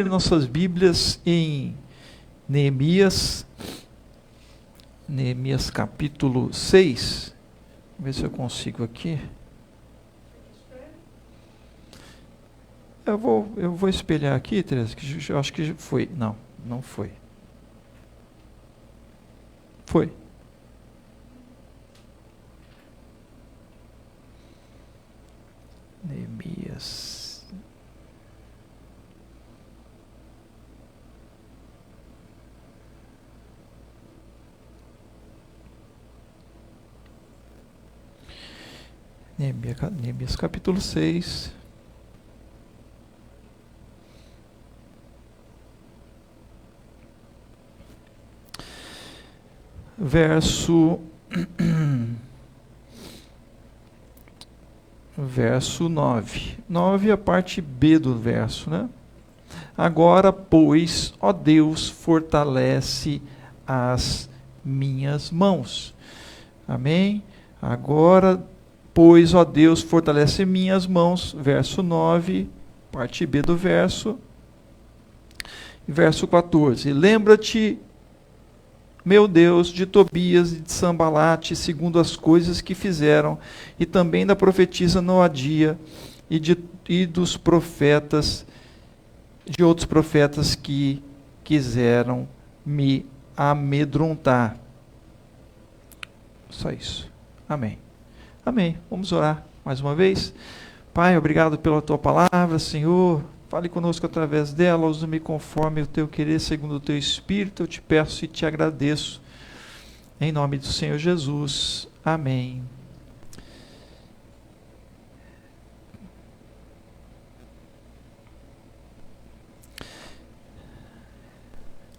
Nossas Bíblias em Neemias capítulo 6. Vamos ver se eu consigo aqui. Eu vou espelhar aqui, Teresa, que eu acho que foi. Não foi. Foi. Neemias. Neemias capítulo 6. Verso 9. 9 é a parte B do verso, né? Agora, pois, ó Deus, fortalece as minhas mãos. Amém? Agora, pois, ó Deus, fortalece minhas mãos. Verso 9, parte B do verso. Verso 14. Lembra-te, meu Deus, de Tobias e de Sambalate, segundo as coisas que fizeram, e também da profetisa Noadia, e dos profetas, de outros profetas que quiseram me amedrontar. Só isso. Amém. Amém. Vamos orar mais uma vez. Pai, obrigado pela tua palavra, Senhor. Fale conosco através dela, usa-me conforme o teu querer, segundo o teu Espírito. Eu te peço e te agradeço. Em nome do Senhor Jesus. Amém.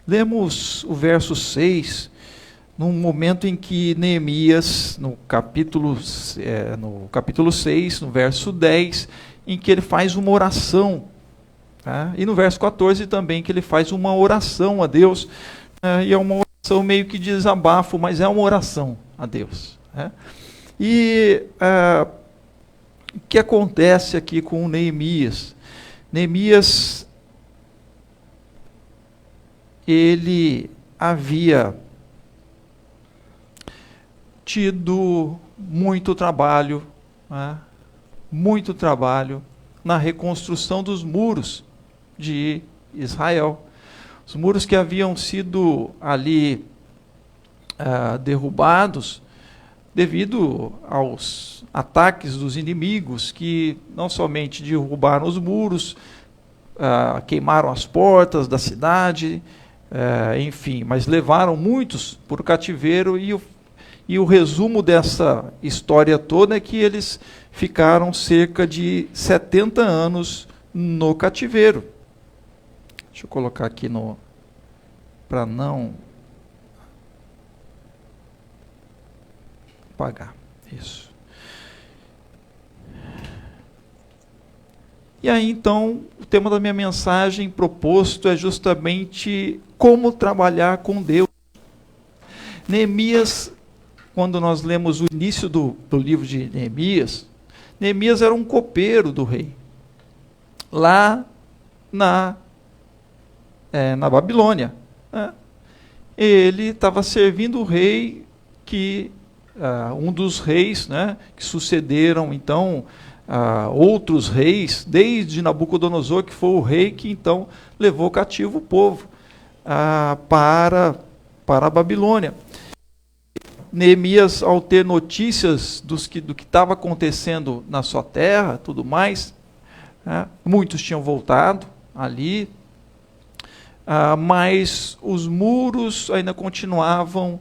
Lemos o verso 6, num momento em que Neemias, no capítulo 6, no verso 10, em que ele faz uma oração. Tá? E no verso 14 também, que ele faz uma oração a Deus, e é uma oração meio que de desabafo, mas é uma oração a Deus. Né? E o que acontece aqui com Neemias? Neemias, ele havia tido muito trabalho na reconstrução dos muros de Israel. Os muros que haviam sido ali derrubados devido aos ataques dos inimigos, que não somente derrubaram os muros, queimaram as portas da cidade, enfim, mas levaram muitos para o cativeiro, e o resumo dessa história toda é que eles ficaram cerca de 70 anos no cativeiro. Deixa eu colocar aqui para não apagar. Isso. E aí, então, o tema da minha mensagem proposto é justamente como trabalhar com Deus. Neemias, quando nós lemos o início do livro de Neemias, Neemias era um copeiro do rei, lá na Babilônia. Né? Ele estava servindo o rei, um dos reis, né, que sucederam, então, outros reis, desde Nabucodonosor, que foi o rei que, então, levou cativo o povo para a Babilônia. Neemias, ao ter notícias do que estava acontecendo na sua terra, tudo mais, muitos tinham voltado ali, mas os muros ainda continuavam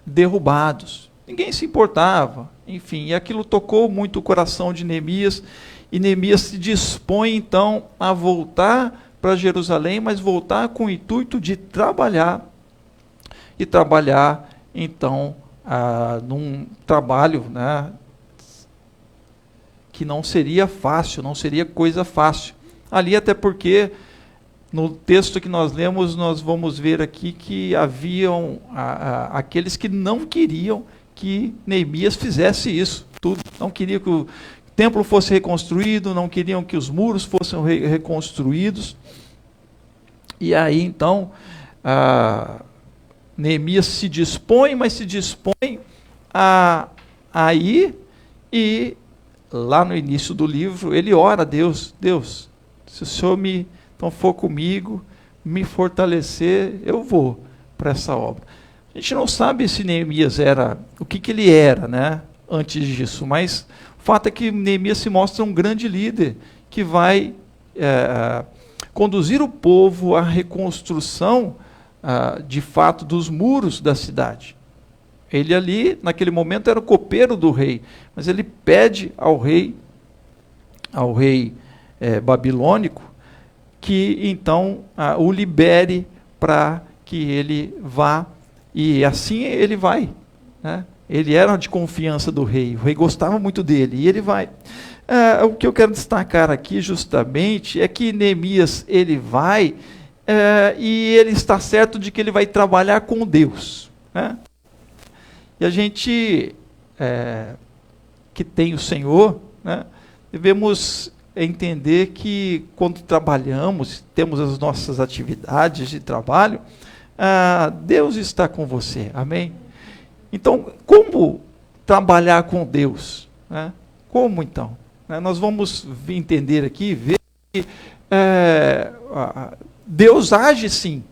derrubados. Ninguém se importava, enfim, e aquilo tocou muito o coração de Neemias, e Neemias se dispõe então a voltar para Jerusalém, mas voltar com o intuito de trabalhar, então, num trabalho, né, que não seria fácil, não seria coisa fácil. Ali, até porque, no texto que nós lemos, nós vamos ver aqui que haviam aqueles que não queriam que Neemias fizesse isso, tudo. Não queriam que templo fosse reconstruído, não queriam que os muros fossem reconstruídos. E aí, então, Neemias se dispõe, mas se dispõe a ir, e lá no início do livro, ele ora a Deus: Deus, se o Senhor então for comigo, me fortalecer, eu vou para essa obra. A gente não sabe se Neemias era, o que ele era, né, antes disso, mas o fato é que Neemias se mostra um grande líder, que vai conduzir o povo à reconstrução, de fato, dos muros da cidade. Ele ali, naquele momento, era o copeiro do rei, mas ele pede ao rei babilônico, que então o libere para que ele vá, e assim ele vai, né? Ele era de confiança do rei, o rei gostava muito dele, e ele vai. O que eu quero destacar aqui justamente é que Neemias, ele vai, e ele está certo de que ele vai trabalhar com Deus, né? E a gente que tem o Senhor, né, devemos entender que quando trabalhamos, temos as nossas atividades de trabalho, Deus está com você, amém? Então, como trabalhar com Deus, né? Como então? Nós vamos entender aqui, ver que Deus age sim,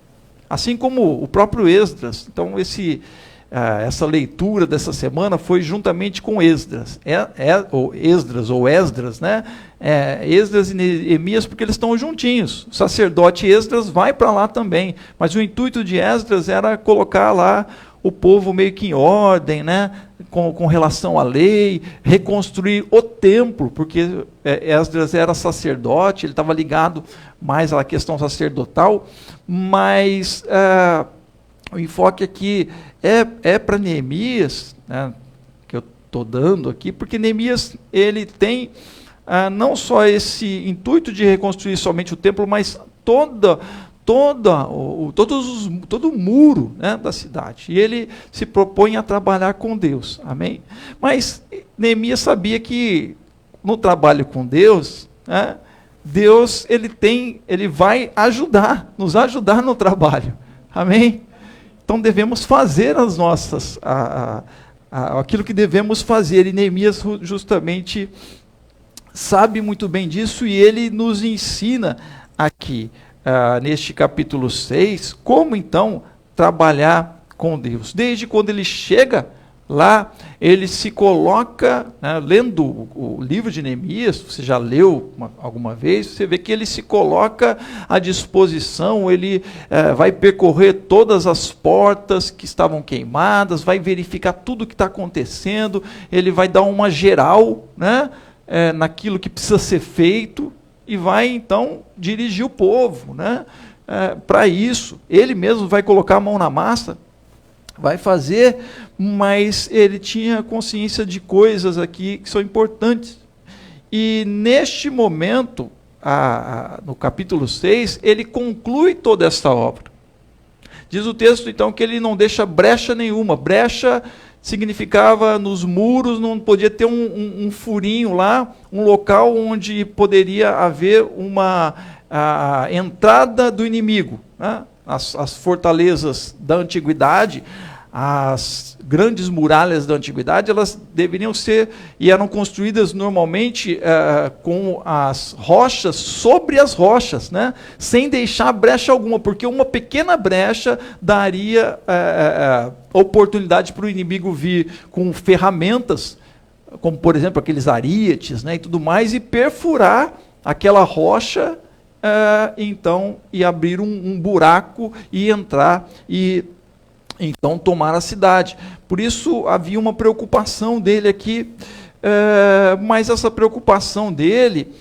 assim como o próprio Esdras. Então, essa leitura dessa semana foi juntamente com Esdras, ou Esdras, né? Esdras e Neemias, porque eles estão juntinhos. O sacerdote Esdras vai para lá também, mas o intuito de Esdras era colocar lá o povo meio que em ordem, né? Com relação à lei, reconstruir o templo, porque Esdras era sacerdote, ele estava ligado mais à questão sacerdotal, mas o enfoque aqui é para Neemias, né, que eu estou dando aqui, porque Neemias, ele tem não só esse intuito de reconstruir somente o templo, mas todo o muro, né, da cidade. E ele se propõe a trabalhar com Deus, amém? Mas Neemias sabia que no trabalho com Deus, né, Deus ele vai nos ajudar no trabalho, amém? Então devemos fazer as nossas, aquilo que devemos fazer, e Neemias justamente sabe muito bem disso, e ele nos ensina aqui, neste capítulo 6, como então trabalhar com Deus. Desde quando ele chega lá, ele se coloca, né, lendo o livro de Neemias, você já leu alguma vez, você vê que ele se coloca à disposição, ele vai percorrer todas as portas que estavam queimadas, vai verificar tudo o que está acontecendo, ele vai dar uma geral, né, naquilo que precisa ser feito, e vai então dirigir o povo, né, para isso. Ele mesmo vai colocar a mão na massa, vai fazer, mas ele tinha consciência de coisas aqui que são importantes. E neste momento, no capítulo 6, ele conclui toda esta obra. Diz o texto então que ele não deixa brecha nenhuma. Brecha significava nos muros, não podia ter um furinho lá, um local onde poderia haver uma entrada do inimigo, né? As fortalezas da antiguidade, as grandes muralhas da antiguidade, elas deveriam ser, e eram construídas normalmente com as rochas sobre as rochas, né? Sem deixar brecha alguma, porque uma pequena brecha daria oportunidade para o inimigo vir com ferramentas, como por exemplo aqueles arietes, né, e tudo mais, e perfurar aquela rocha, então, e abrir um buraco e entrar e então tomar a cidade. Por isso havia uma preocupação dele aqui, mas essa preocupação dele,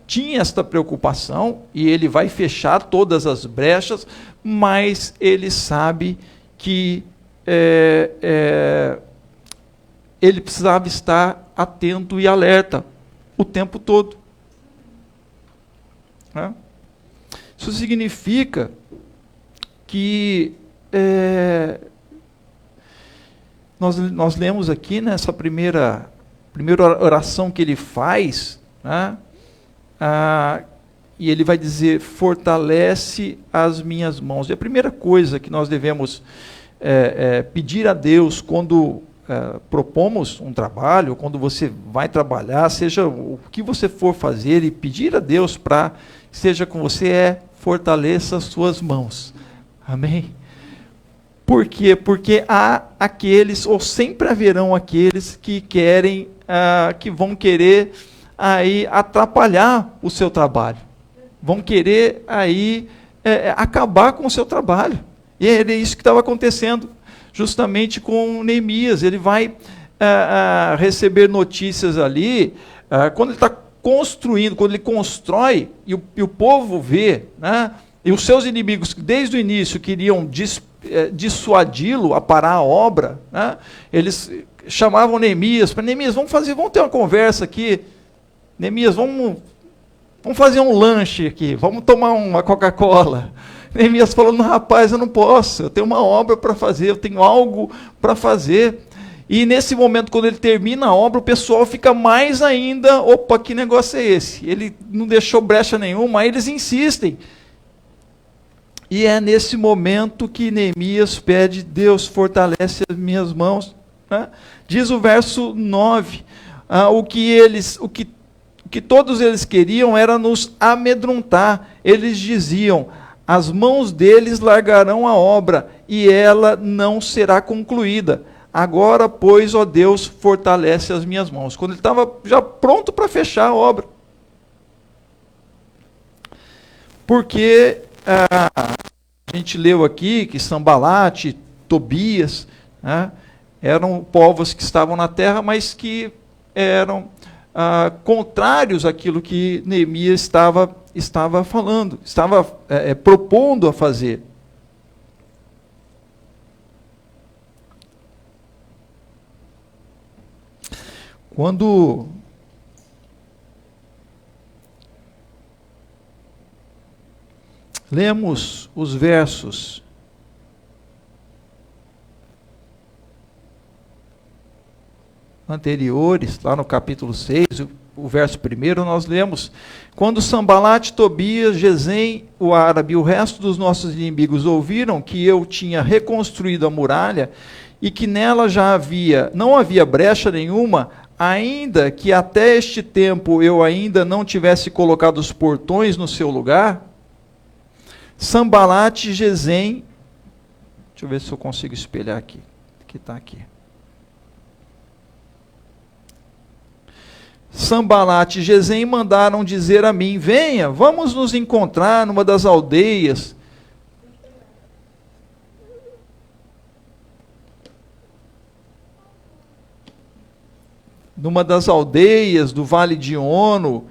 tinha esta preocupação, e ele vai fechar todas as brechas, mas ele sabe que ele precisava estar atento e alerta o tempo todo. Isso significa que nós lemos aqui nessa primeira primeira oração que ele faz, né? E ele vai dizer, fortalece as minhas mãos. E a primeira coisa que nós devemos pedir a Deus quando propomos um trabalho, quando você vai trabalhar, seja o que você for fazer, e pedir a Deus para que seja com você, fortaleça as suas mãos. Amém? Por quê? Porque há aqueles, ou sempre haverão aqueles que querem, que vão querer aí atrapalhar o seu trabalho. Vão querer aí acabar com o seu trabalho. E é isso que estava acontecendo justamente com Neemias. Ele vai receber notícias ali, quando ele está construindo, quando ele constrói, e o povo vê, né, e os seus inimigos, desde o início, queriam dissuadi-lo a parar a obra, né, eles chamavam Neemias, para Neemias, vamos ter uma conversa aqui, Neemias, vamos fazer um lanche aqui, vamos tomar uma Coca-Cola. Neemias falou, não, rapaz, eu não posso, eu tenho uma obra para fazer, eu tenho algo para fazer. E nesse momento, quando ele termina a obra, o pessoal fica mais ainda, opa, que negócio é esse? Ele não deixou brecha nenhuma, aí eles insistem. E é nesse momento que Neemias pede, Deus, fortalece as minhas mãos. Né? Diz o verso 9, o que todos eles queriam era nos amedrontar. Eles diziam, as mãos deles largarão a obra, e ela não será concluída. Agora, pois, ó Deus, fortalece as minhas mãos. Quando ele estava já pronto para fechar a obra. Porque a gente leu aqui que Sambalate, Tobias, né, eram povos que estavam na terra, mas que eram contrários àquilo que Neemias estava falando, estava propondo a fazer. Quando lemos os versos anteriores, lá no capítulo 6, o verso 1, nós lemos, quando Sambalate, Tobias, Gesem, o árabe e o resto dos nossos inimigos ouviram que eu tinha reconstruído a muralha e que nela não havia brecha nenhuma, ainda que até este tempo eu ainda não tivesse colocado os portões no seu lugar, Sambalate e Gesem, deixa eu ver se eu consigo espelhar aqui, que está aqui. Sambalate e Gesem mandaram dizer a mim, venha, vamos nos encontrar numa das aldeias. Numa das aldeias do Vale de Ono.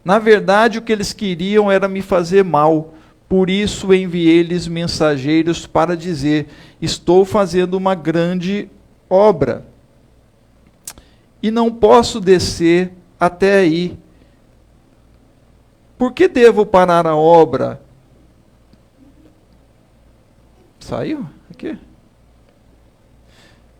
Na verdade, o que eles queriam era me fazer mal. Por isso enviei-lhes mensageiros para dizer, estou fazendo uma grande obra e não posso descer até aí. Por que devo parar a obra? Saiu? Aqui.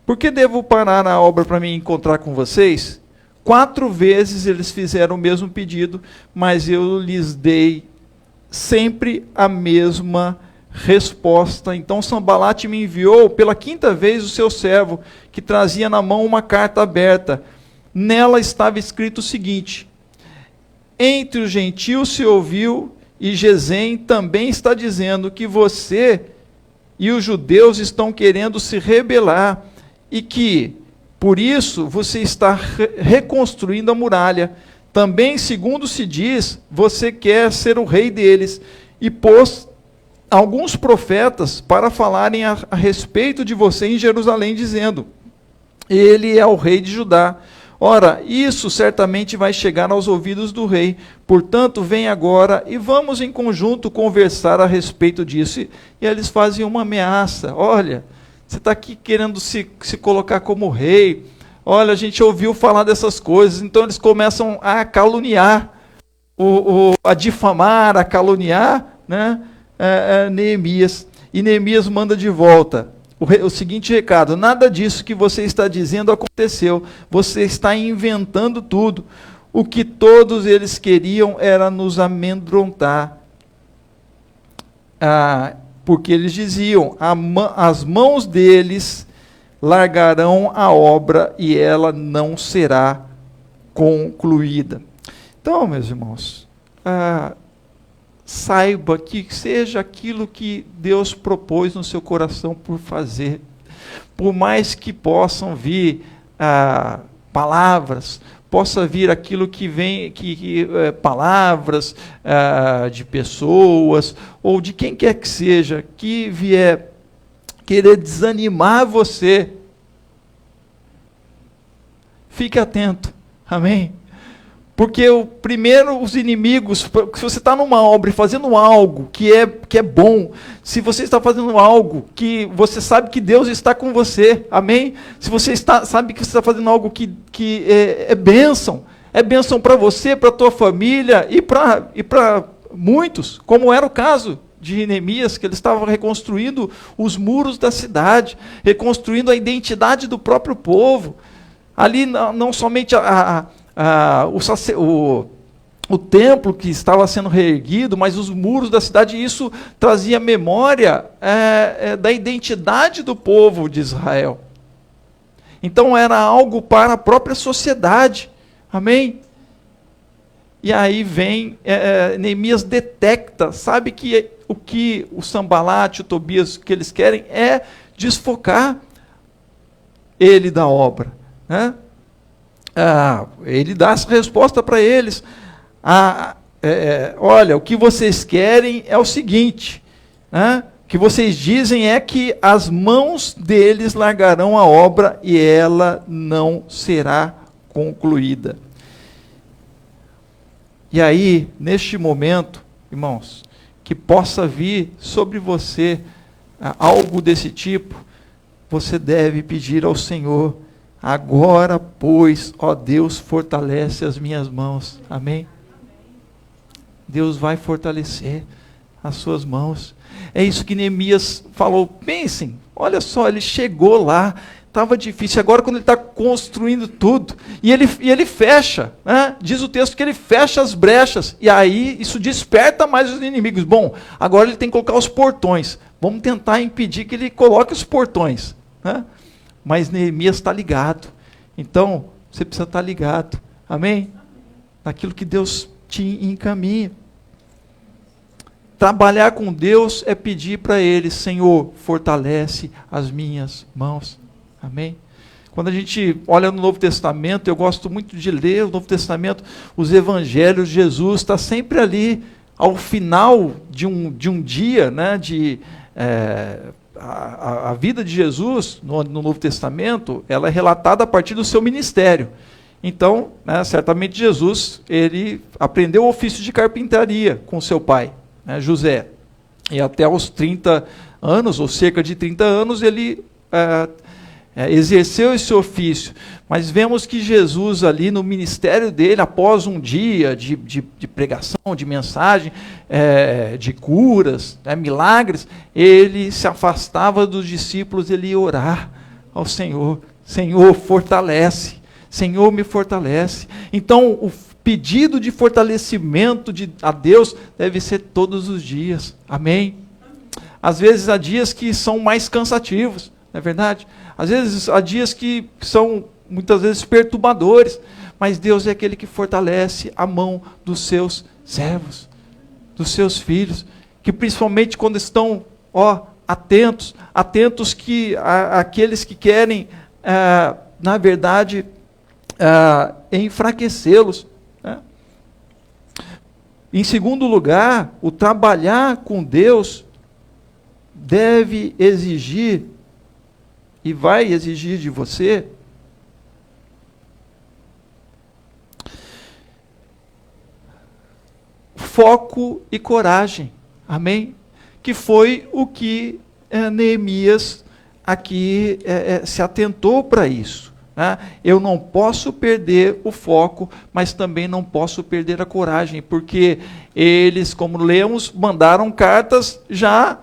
Por que devo parar a obra para me encontrar com vocês? 4 vezes eles fizeram o mesmo pedido, mas eu lhes dei sempre a mesma resposta. Então Sambalate me enviou pela 5ª vez o seu servo, que trazia na mão uma carta aberta. Nela estava escrito o seguinte, entre os gentios se ouviu, e Gesem também está dizendo que você e os judeus estão querendo se rebelar, e que, por isso, você está reconstruindo a muralha. Também, segundo se diz, você quer ser o rei deles, e pôs alguns profetas para falarem a respeito de você em Jerusalém, dizendo, ele é o rei de Judá. Ora, isso certamente vai chegar aos ouvidos do rei, portanto, vem agora e vamos em conjunto conversar a respeito disso. E eles fazem uma ameaça, olha, você está aqui querendo se colocar como rei, olha, a gente ouviu falar dessas coisas, então eles começam a caluniar, a difamar, a caluniar, né, Neemias. E Neemias manda de volta, o seguinte recado: nada disso que você está dizendo aconteceu, você está inventando tudo. O que todos eles queriam era nos amedrontar. Porque eles diziam: as mãos deles largarão a obra e ela não será concluída. Então, meus irmãos, saiba que seja aquilo que Deus propôs no seu coração por fazer, por mais que possam vir palavras, possa vir aquilo que vem, palavras de pessoas, ou de quem quer que seja, que vier querer desanimar você, fique atento, amém? Porque primeiro os inimigos, se você está numa obra e fazendo algo que é bom, se você está fazendo algo que você sabe que Deus está com você, amém? Se você sabe que você está fazendo algo que é bênção para você, para a tua família e para muitos, como era o caso de Neemias, que ele estava reconstruindo os muros da cidade, reconstruindo a identidade do próprio povo. Ali não somente o templo que estava sendo reerguido, mas os muros da cidade, isso trazia memória da identidade do povo de Israel. Então era algo para a própria sociedade, amém? E aí vem, Neemias detecta, sabe que o que o Sanbalate, o Tobias, que eles querem é desfocar ele da obra, né? Ele dá essa resposta para eles: olha, o que vocês querem é o seguinte, né? O que vocês dizem é que as mãos deles largarão a obra e ela não será concluída. E aí, neste momento, irmãos, que possa vir sobre você algo desse tipo, você deve pedir ao Senhor: agora, pois, ó Deus, fortalece as minhas mãos. Amém? Deus vai fortalecer as suas mãos. É isso que Neemias falou. Pensem, olha só, ele chegou lá, estava difícil. Agora, quando ele está construindo tudo, e ele fecha, né? Diz o texto que ele fecha as brechas, e aí isso desperta mais os inimigos. Bom, agora ele tem que colocar os portões. Vamos tentar impedir que ele coloque os portões, né? Mas Neemias está ligado. Então, você precisa estar ligado. Amém? Naquilo que Deus te encaminha. Trabalhar com Deus é pedir para Ele: Senhor, fortalece as minhas mãos. Amém? Quando a gente olha no Novo Testamento, eu gosto muito de ler o Novo Testamento, os Evangelhos. Jesus está sempre ali, ao final de um dia, né, a vida de Jesus no Novo Testamento, ela é relatada a partir do seu ministério. Então, né, certamente Jesus, ele aprendeu o ofício de carpintaria com seu pai, né, José. E até aos 30 anos, ou cerca de 30 anos, ele exerceu esse ofício. Mas vemos que Jesus ali no ministério dele, após um dia de pregação, de mensagem, de curas, milagres, ele se afastava dos discípulos, ele ia orar ao Senhor: Senhor, fortalece, Senhor, me fortalece. Então, o pedido de fortalecimento a Deus deve ser todos os dias, amém? Às vezes há dias que são mais cansativos, não é verdade? Às vezes há dias que são muitas vezes perturbadores, mas Deus é aquele que fortalece a mão dos seus servos, dos seus filhos, que principalmente quando estão atentos que aqueles que querem, na verdade, enfraquecê-los, né? Em segundo lugar, o trabalhar com Deus deve exigir, e vai exigir de você, foco e coragem, amém? Que foi o que Neemias aqui se atentou para isso, né? Eu não posso perder o foco, mas também não posso perder a coragem, porque eles, como lemos, mandaram cartas já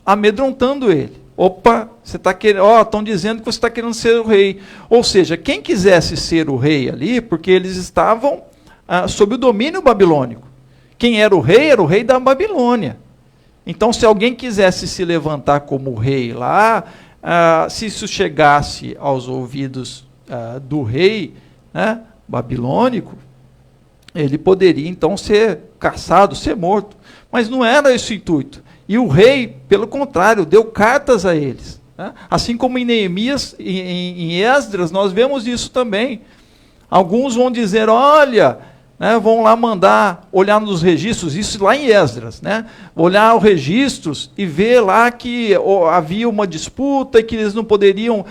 amedrontando ele. Opa, você está querendo, estão dizendo que você está querendo ser o rei. Ou seja, quem quisesse ser o rei ali, porque eles estavam sob o domínio babilônico. Quem era o rei da Babilônia. Então, se alguém quisesse se levantar como rei lá, se isso chegasse aos ouvidos do rei, né, babilônico, ele poderia então ser caçado, ser morto. Mas não era esse o intuito. E o rei, pelo contrário, deu cartas a eles. Né? Assim como em Neemias, em Esdras, nós vemos isso também. Alguns vão dizer, olha, né, vão lá mandar olhar nos registros, isso lá em Esdras, né, olhar os registros e ver lá que havia uma disputa e que eles não poderiam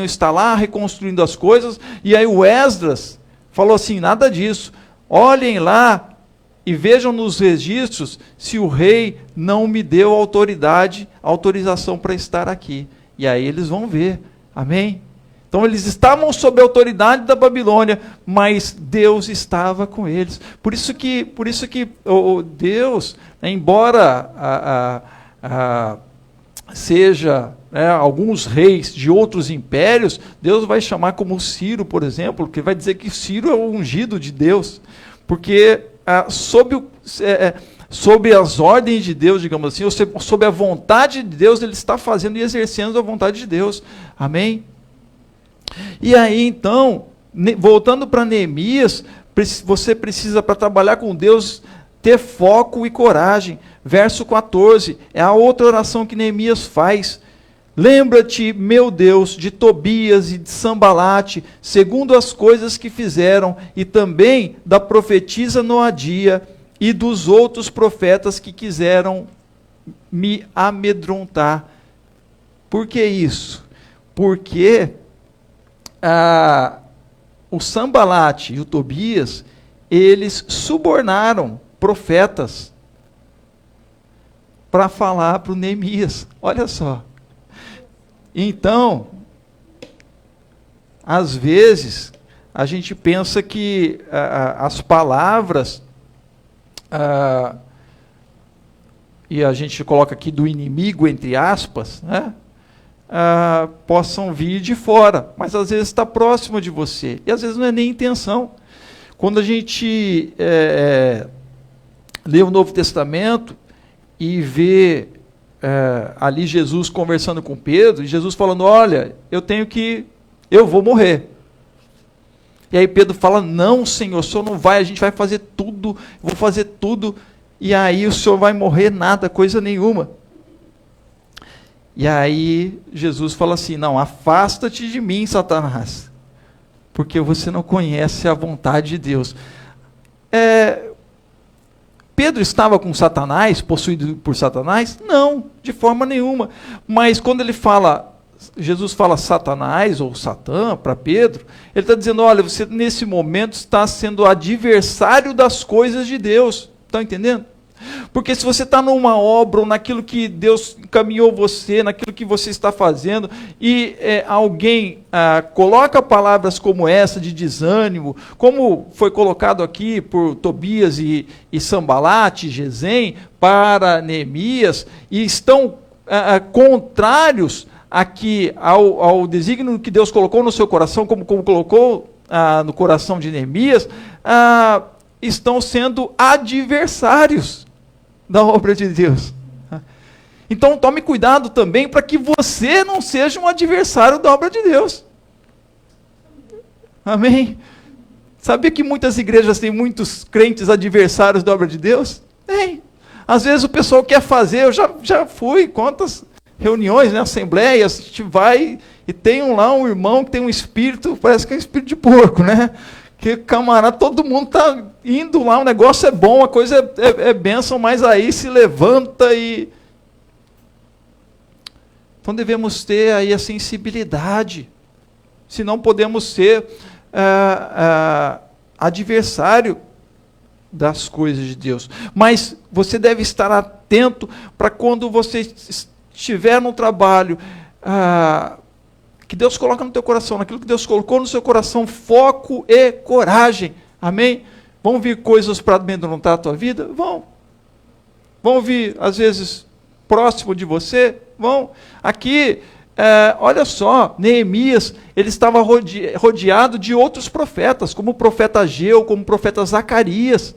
estar lá reconstruindo as coisas. E aí o Esdras falou assim, nada disso, olhem lá e vejam nos registros se o rei não me deu autorização para estar aqui. E aí eles vão ver, amém? Então eles estavam sob a autoridade da Babilônia, mas Deus estava com eles. Por isso que Deus, embora seja alguns reis de outros impérios, Deus vai chamar como Ciro, por exemplo, que vai dizer que Ciro é o ungido de Deus, porque sob as ordens de Deus, digamos assim, ou sob a vontade de Deus, ele está fazendo e exercendo a vontade de Deus. Amém? E aí, então, voltando para Neemias, você precisa, para trabalhar com Deus, ter foco e coragem. Verso 14, é a outra oração que Neemias faz. Lembra-te, meu Deus, de Tobias e de Sambalate, segundo as coisas que fizeram, e também da profetisa Noadia e dos outros profetas que quiseram me amedrontar. Por que isso? Porque o Sambalate e o Tobias, eles subornaram profetas para falar para o Neemias. Olha só. Então, às vezes, a gente pensa que as palavras, e a gente coloca aqui do inimigo, entre aspas, né, possam vir de fora, mas às vezes está próximo de você, e às vezes não é nem intenção. Quando a gente lê o Novo Testamento e vê ali Jesus conversando com Pedro, e Jesus falando, olha, eu vou morrer. E aí Pedro fala, não, Senhor, o Senhor não vai, a gente vai fazer tudo, vou fazer tudo, e aí o Senhor vai morrer nada, coisa nenhuma. E aí Jesus fala assim, não, afasta-te de mim, Satanás, porque você não conhece a vontade de Deus. Pedro estava com Satanás, possuído por Satanás? Não, de forma nenhuma. Mas quando Jesus fala Satanás ou Satã para Pedro, ele está dizendo, olha, você nesse momento está sendo adversário das coisas de Deus. Está entendendo? Porque se você está numa obra ou naquilo que Deus encaminhou você, naquilo que você está fazendo, e alguém coloca palavras como essa de desânimo, como foi colocado aqui por Tobias e Sambalate, Gesem, para Neemias, e estão contrários aqui ao desígnio que Deus colocou no seu coração, como colocou no coração de Neemias, estão sendo adversários da obra de Deus. Então tome cuidado também para que você não seja um adversário da obra de Deus. Amém? Sabia que muitas igrejas têm muitos crentes adversários da obra de Deus? Tem. Às vezes o pessoal quer fazer, eu já fui, quantas reuniões, né, assembleias, a gente vai e tem lá um irmão que tem um espírito, parece que é um espírito de porco, né? Que camarada, todo mundo está indo lá, o negócio é bom, a coisa é bênção, mas aí se levanta e... Então devemos ter aí a sensibilidade, senão podemos ser adversário das coisas de Deus. Mas você deve estar atento para quando você estiver no trabalho, que Deus coloca no teu coração, naquilo que Deus colocou no seu coração, foco e coragem. Amém? Vão vir coisas para amedrontar a tua vida? Vão. Vão vir, às vezes, próximo de você? vão. Aqui, olha só, Neemias, ele estava rodeado de outros profetas, como o profeta Ageu, como o profeta Zacarias,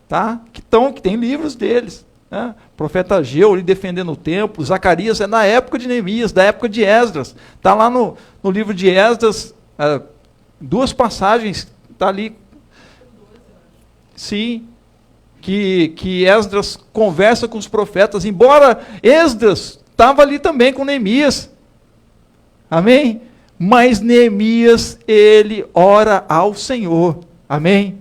tá? que tem livros deles. Né? O profeta Ageu, ele defendendo o templo, Zacarias é na época de Neemias, da época de Esdras. Está lá no livro de Esdras, 2 passagens, está ali. Sim, que Esdras conversa com os profetas, embora Esdras estava ali também com Neemias. Amém? Mas Neemias, ele ora ao Senhor. Amém?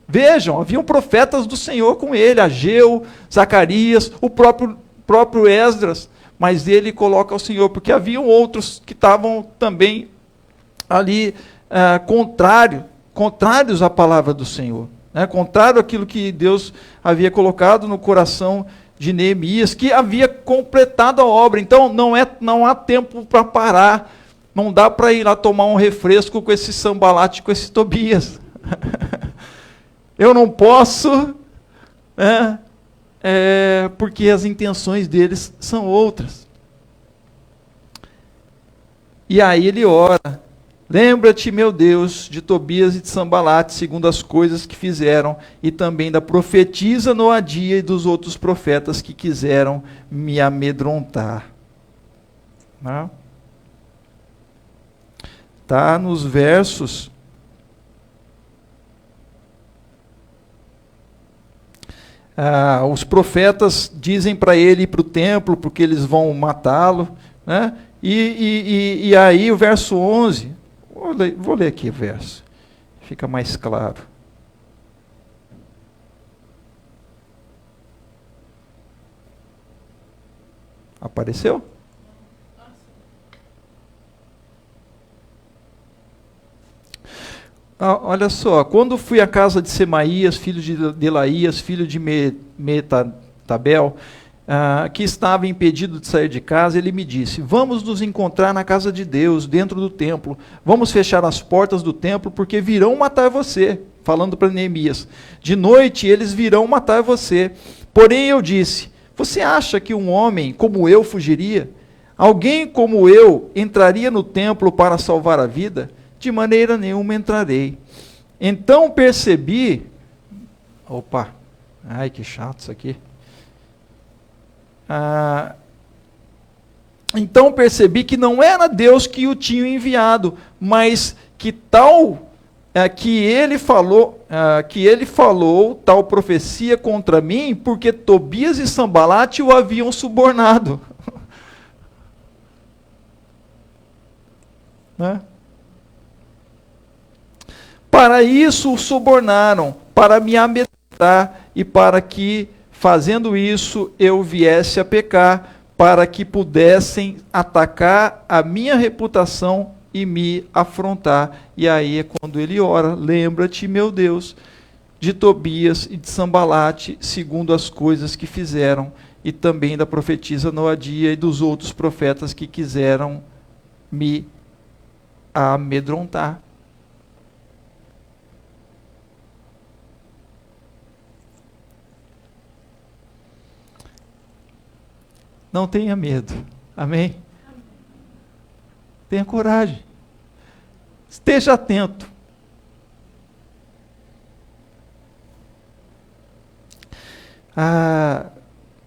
Vejam, haviam profetas do Senhor com ele, Ageu, Zacarias, o próprio Esdras, mas ele coloca ao Senhor, porque haviam outros que estavam também ali contrários à palavra do Senhor, né? Contrário àquilo que Deus havia colocado no coração de Neemias, que havia completado a obra. Então não há tempo para parar, não dá para ir lá tomar um refresco com esse Sambalate, com esse Tobias. Eu não posso, né? Porque as intenções deles são outras. E aí ele ora: lembra-te, meu Deus, de Tobias e de Sambalate, segundo as coisas que fizeram, e também da profetisa Noadia e dos outros profetas que quiseram me amedrontar. Está nos versos... os profetas dizem para ele ir para o templo, porque eles vão matá-lo, né? E aí o verso 11, vou ler aqui o verso, fica mais claro. Apareceu? Olha só, quando fui à casa de Semaías, filho de Delaías, filho de Metabel, que estava impedido de sair de casa, ele me disse: vamos nos encontrar na casa de Deus, dentro do templo, vamos fechar as portas do templo, porque virão matar você, falando para Neemias, de noite eles virão matar você. Porém eu disse: você acha que um homem como eu fugiria? Alguém como eu entraria no templo para salvar a vida? De maneira nenhuma entrarei. Então percebi... Ai, que chato isso aqui. Então percebi que não era Deus que o tinha enviado, mas que ele falou tal profecia contra mim, porque Tobias e Sambalate o haviam subornado. Né? Para isso o subornaram, para me amedrontar e para que, fazendo isso, eu viesse a pecar, para que pudessem atacar a minha reputação e me afrontar. E aí é quando ele ora: lembra-te, meu Deus, de Tobias e de Sambalate, segundo as coisas que fizeram, e também da profetisa Noadia e dos outros profetas que quiseram me amedrontar. Não tenha medo. Amém? Tenha coragem. Esteja atento.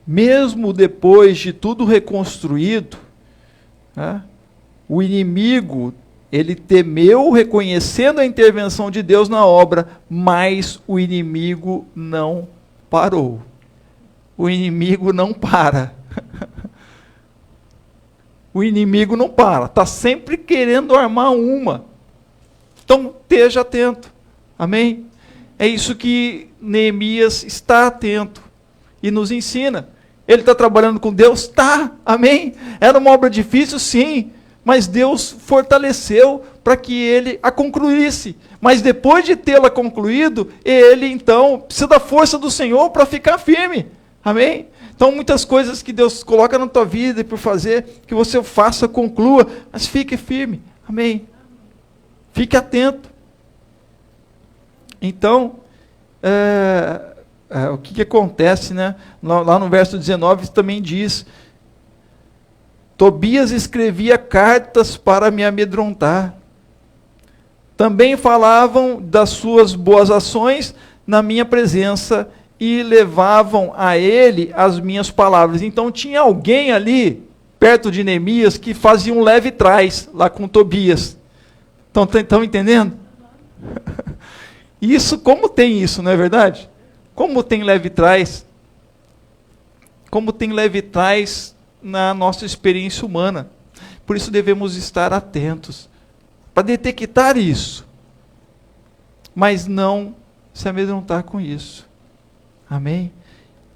Mesmo depois de tudo reconstruído, o inimigo, ele temeu, reconhecendo a intervenção de Deus na obra, mas o inimigo não parou. O inimigo não para. O inimigo não para, está sempre querendo armar uma. Então, esteja atento. Amém? É isso que Neemias está atento e nos ensina. Ele está trabalhando com Deus? Está. Amém? Era uma obra difícil? Sim. Mas Deus fortaleceu para que ele a concluísse. Mas depois de tê-la concluído, ele então precisa da força do Senhor para ficar firme. Amém? Então, muitas coisas que Deus coloca na tua vida e por fazer, que você faça, conclua, mas fique firme. Amém? Fique atento. Então, o que acontece, né? Lá no verso 19 também diz: Tobias escrevia cartas para me amedrontar. Também falavam das suas boas ações na minha presença e levavam a ele as minhas palavras. Então tinha alguém ali, perto de Neemias, que fazia um leve trás lá com Tobias. Estão entendendo? Isso, como tem isso, não é verdade? Como tem leve trás? Como tem leve trás na nossa experiência humana. Por isso devemos estar atentos para detectar isso, mas não se amedrontar com isso. Amém?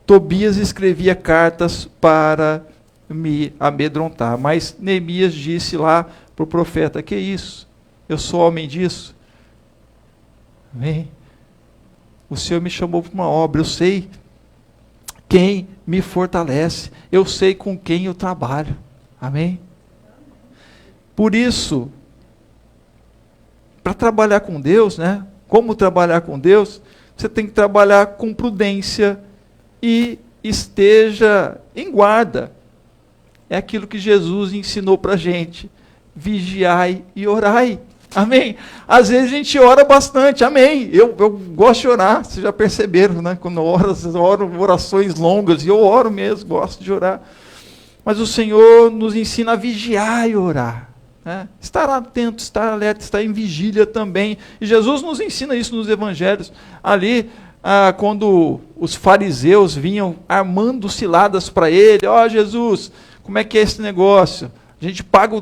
Tobias escrevia cartas para me amedrontar, mas Neemias disse lá para o profeta: que isso? Eu sou homem disso? Amém? O Senhor me chamou para uma obra, eu sei quem me fortalece, eu sei com quem eu trabalho. Amém? Por isso, para trabalhar com Deus, né? Como trabalhar com Deus? Você tem que trabalhar com prudência e esteja em guarda. É aquilo que Jesus ensinou para a gente: vigiai e orai. Amém? Às vezes a gente ora bastante, amém. Eu gosto de orar, vocês já perceberam, né? Quando eu oro orações longas, e eu oro mesmo, gosto de orar. Mas o Senhor nos ensina a vigiar e orar. Né? Estar atento, estar alerta, estar em vigília também. E Jesus nos ensina isso nos evangelhos. Ali, quando os fariseus vinham armando ciladas para ele: ó, Jesus, como é que é esse negócio? A gente paga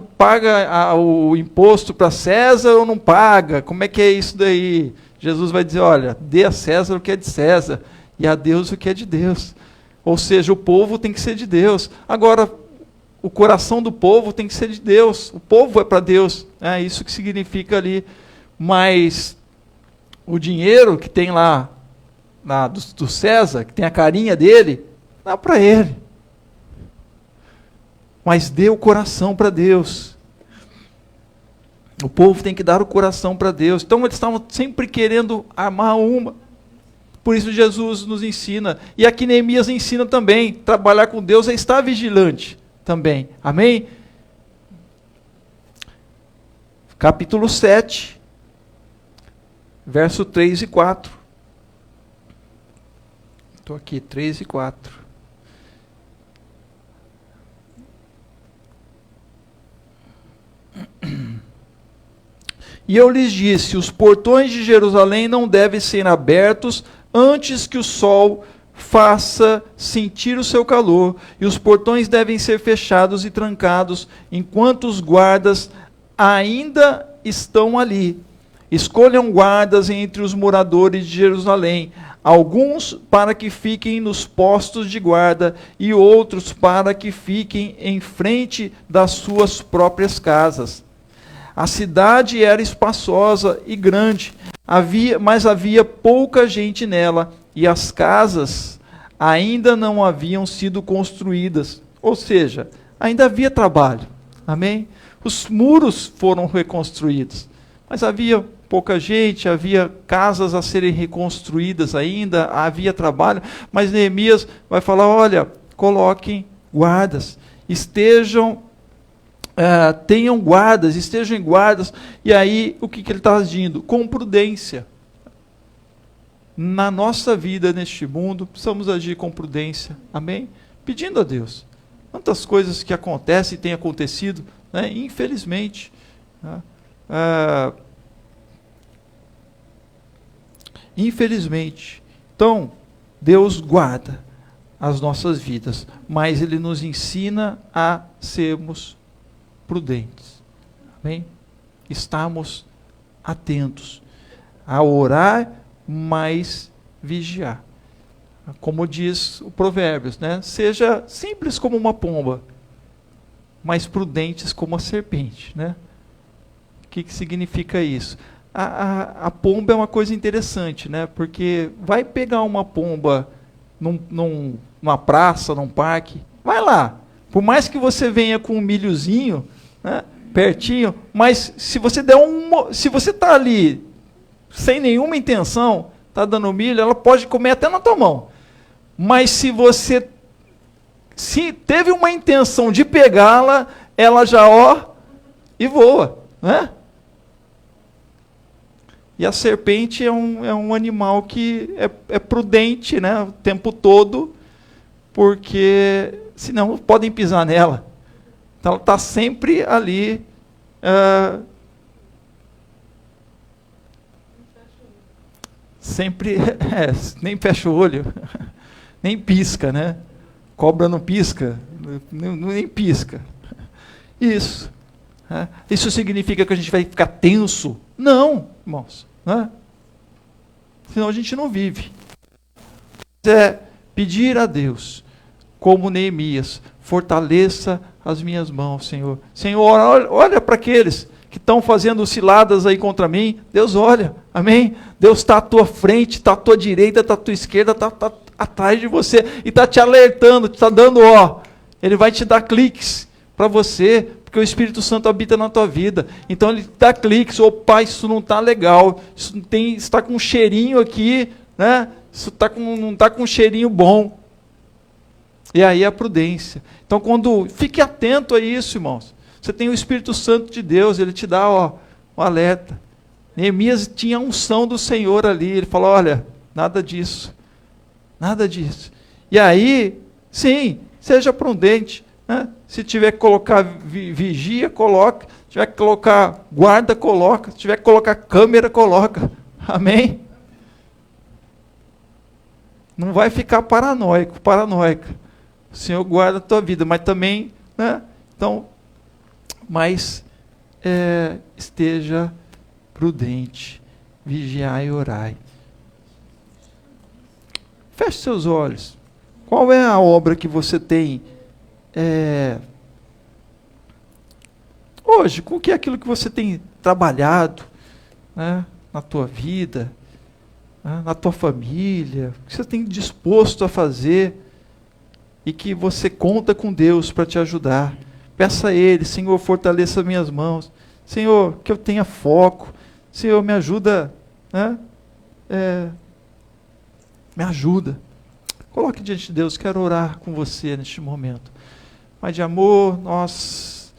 o imposto para César ou não paga? Como é que é isso daí? Jesus vai dizer: olha, dê a César o que é de César e a Deus o que é de Deus. Ou seja, o povo tem que ser de Deus. Agora, o coração do povo tem que ser de Deus. O povo é para Deus. É isso que significa ali. Mas o dinheiro que tem lá do César, que tem a carinha dele, dá para ele. Mas dê o coração para Deus. O povo tem que dar o coração para Deus. Então eles estavam sempre querendo armar uma. Por isso Jesus nos ensina. E aqui Neemias ensina também. Trabalhar com Deus é estar vigilante também. Amém? Capítulo 7, verso 3 e 4. Estou aqui, 3 e 4. E eu lhes disse: os portões de Jerusalém não devem ser abertos antes que o sol faça sentir o seu calor, e os portões devem ser fechados e trancados enquanto os guardas ainda estão ali. Escolham guardas entre os moradores de Jerusalém, alguns para que fiquem nos postos de guarda e outros para que fiquem em frente das suas próprias casas. A cidade era espaçosa e grande, mas havia pouca gente nela, e as casas ainda não haviam sido construídas. Ou seja, ainda havia trabalho. Amém? Os muros foram reconstruídos, mas havia pouca gente, havia casas a serem reconstruídas ainda, havia trabalho. Mas Neemias vai falar: olha, coloquem guardas, tenham guardas, estejam em guardas. E aí, o que ele está agindo? Com prudência. Na nossa vida, neste mundo, precisamos agir com prudência. Amém? Pedindo a Deus. Tantas coisas que acontecem e têm acontecido, né? Infelizmente. Né? Infelizmente. Então, Deus guarda as nossas vidas, mas Ele nos ensina a sermos prudentes. Amém? Estamos atentos a orar, mas vigiar. Como diz o Provérbios, né? Seja simples como uma pomba, mas prudentes como a serpente, né? O que significa isso? A pomba é uma coisa interessante, né? Porque vai pegar uma pomba numa praça, num parque, vai lá. Por mais que você venha com um milhozinho, né, pertinho, mas se você está ali sem nenhuma intenção, está dando milho, ela pode comer até na tua mão. Mas se você teve uma intenção de pegá-la, ela já e voa, né? E a serpente é um animal que é prudente, né, o tempo todo, porque senão podem pisar nela. Então ela está sempre ali. Sempre, nem fecha o olho, nem pisca, né? Cobra não pisca, nem pisca. Isso. Isso significa que a gente vai ficar tenso? Não, irmãos. Né? Senão a gente não vive. É pedir a Deus, como Neemias, fortaleça as minhas mãos, Senhor. Senhor, olha para aqueles que estão fazendo ciladas aí contra mim. Deus olha, amém? Deus está à tua frente, está à tua direita, está à tua esquerda, está atrás de você e está te alertando, está dando, Ele vai te dar cliques para você, porque o Espírito Santo habita na tua vida. Então ele dá cliques, pai, isso não está legal, isso está com um cheirinho aqui, né? Isso não está com um cheirinho bom. E aí a prudência. Então fique atento a isso, irmãos. Você tem o Espírito Santo de Deus, ele te dá um alerta. Neemias tinha a unção do Senhor ali, ele falou, olha, nada disso. Nada disso. E aí, sim, seja prudente. Né? Se tiver que colocar vigia, coloca. Se tiver que colocar guarda, coloca. Se tiver que colocar câmera, coloca. Amém? Não vai ficar paranoica. O Senhor guarda a tua vida, mas também, né? Então, esteja prudente, vigiai e orai. Feche seus olhos. Qual é a obra que você tem hoje? Com que é aquilo que você tem trabalhado, né, na tua vida, né, na tua família? O que você tem disposto a fazer e que você conta com Deus para te ajudar? Peça a Ele, Senhor, fortaleça minhas mãos. Senhor, que eu tenha foco. Senhor, me ajuda, né? Me ajuda. Coloque diante de Deus, quero orar com você neste momento. Pai de amor, nós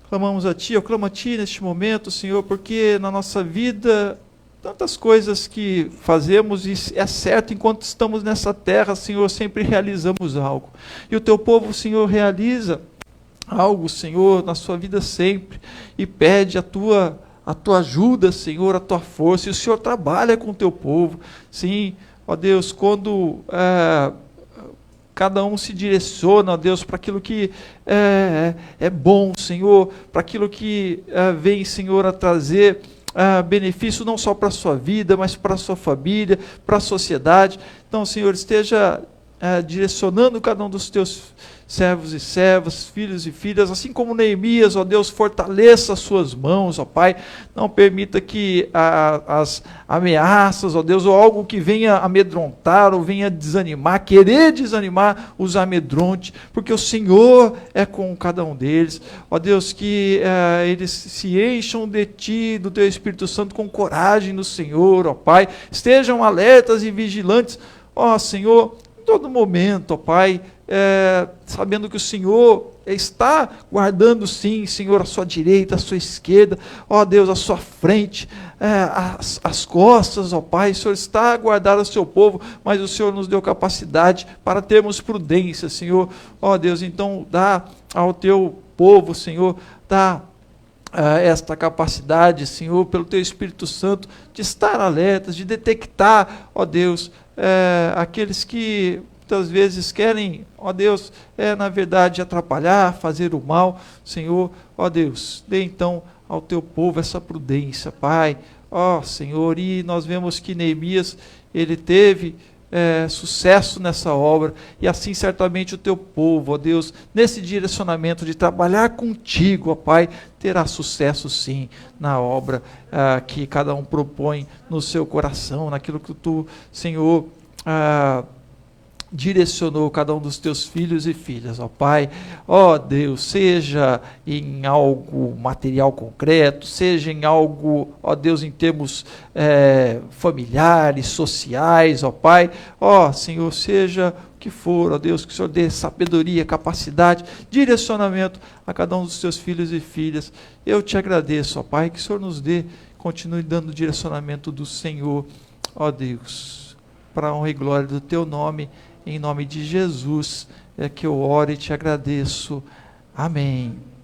clamamos a Ti, eu clamo a Ti neste momento, Senhor, porque na nossa vida, tantas coisas que fazemos, e é certo, enquanto estamos nessa terra, Senhor, sempre realizamos algo. E o Teu povo, Senhor, realiza algo, Senhor, na sua vida sempre, e pede a tua ajuda, Senhor, a Tua força, e o Senhor trabalha com o Teu povo, sim, ó Deus, quando cada um se direciona, ó Deus, para aquilo que é bom, Senhor, para aquilo que vem, Senhor, a trazer benefício não só para a sua vida, mas para a sua família, para a sociedade. Então, Senhor, esteja direcionando cada um dos Teus servos e servas, filhos e filhas, assim como Neemias, ó Deus, fortaleça as suas mãos, ó Pai, não permita que as ameaças, ó Deus, ou algo que venha amedrontar, ou venha desanimar, querer desanimar, os amedronte, porque o Senhor é com cada um deles, ó Deus, que eles se encham de Ti, do Teu Espírito Santo, com coragem no Senhor, ó Pai, estejam alertas e vigilantes, ó Senhor, em todo momento, ó Pai, sabendo que o Senhor está guardando, sim, Senhor, a sua direita, a sua esquerda, ó Deus, a sua frente, as costas, ó Pai, o Senhor está a guardar o seu povo, mas o Senhor nos deu capacidade para termos prudência, Senhor, ó Deus, então dá ao teu povo, Senhor, dá esta capacidade, Senhor, pelo Teu Espírito Santo, de estar alertas, de detectar, ó Deus, aqueles que muitas vezes querem, ó Deus, na verdade atrapalhar, fazer o mal, Senhor, ó Deus, dê então ao Teu povo essa prudência, Pai, ó Senhor, e nós vemos que Neemias, ele teve sucesso nessa obra, e assim certamente o Teu povo, ó Deus, nesse direcionamento de trabalhar contigo, ó Pai, terá sucesso sim, na obra que cada um propõe no seu coração, naquilo que Tu, Senhor, direcionou cada um dos teus filhos e filhas, ó Pai. Ó Deus, seja em algo material concreto, seja em algo, ó Deus, em termos familiares, sociais, ó Pai. Ó Senhor, seja o que for, ó Deus, que o Senhor dê sabedoria, capacidade, direcionamento a cada um dos teus filhos e filhas. Eu te agradeço, ó Pai, que o Senhor nos dê, continue dando o direcionamento do Senhor, ó Deus, para a honra e glória do teu nome. Em nome de Jesus é que eu oro e te agradeço. Amém.